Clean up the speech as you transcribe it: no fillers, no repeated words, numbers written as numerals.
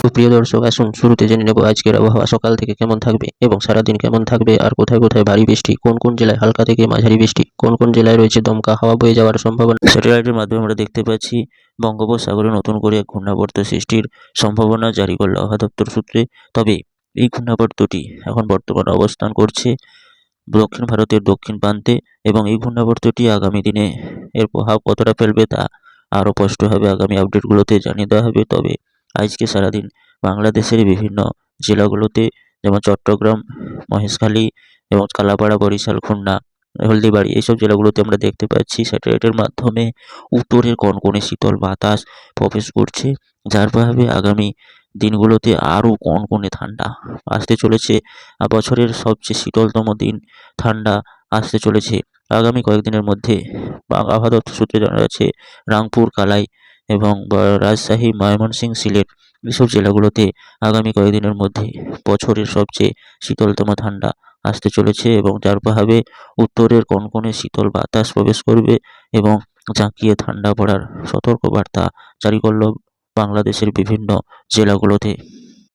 তো প্রিয় দর্শক, আসুন শুরুতে জেনে নেব আজকের আবহাওয়া সকাল থেকে কেমন থাকবে এবং সারাদিন কেমন থাকবে, আর কোথায় কোথায় ভারী বৃষ্টি, কোন কোন জেলায় হালকা থেকে মাঝারি বৃষ্টি, কোন কোন জেলায় রয়েছে দমকা হাওয়া বয়ে যাওয়ার সম্ভাবনা। স্যাটেলাইটের মাধ্যমে আমরা দেখতে পাচ্ছি বঙ্গোপসাগরে নতুন করে এক ঘূর্ণাবর্ত সৃষ্টির সম্ভাবনা জারি করল আবহাওয়া দপ্তর সূত্রে। তবে এই ঘূর্ণাবর্তটি এখন বর্তমানে অবস্থান করছে দক্ষিণ ভারতের দক্ষিণ প্রান্তে, এবং এই ঘূর্ণাবর্তটি আগামী দিনে এর প্রভাব কতটা ফেলবে তা আরও স্পষ্টভাবে আগামী আপডেটগুলোতে জানিয়ে দেওয়া হবে। তবে আজকে সারাদিন বাংলাদেশের বিভিন্ন জেলাগুলোতে, যেমন চট্টগ্রাম, মহেশখালী এবং কালাপাড়া, বরিশাল, খুলনা, হলদিবাড়ি, এইসব জেলাগুলোতে আমরা দেখতে পাচ্ছি স্যাটেলাইটের মাধ্যমে উত্তরের কনকনে শীতল বাতাস প্রবেশ করছে, যার প্রভাবে আগামী দিনগুলোতে আরও কনকনে ঠান্ডা আসতে চলেছে। বছরের সবচেয়ে শীতলতম দিন ঠান্ডা আসতে চলেছে আগামী কয়েকদিনের মধ্যে। আবহাওয়া দপ্তর সূত্রে জানা যাচ্ছে রাংপুর, কালাই এবং রাজশাহী, ময়মনসিংহ, সিলেট, এসব জেলাগুলোতে আগামী কয়েকদিনের মধ্যে বছরের সবচেয়ে শীতলতম ঠান্ডা আসতে চলেছে, এবং যার প্রভাবে উত্তরের কনকনে শীতল বাতাস প্রবেশ করবে এবং জাঁকিয়ে ঠান্ডা পড়ার সতর্কবার্তা জারি করল বাংলাদেশের বিভিন্ন জেলাগুলোতে।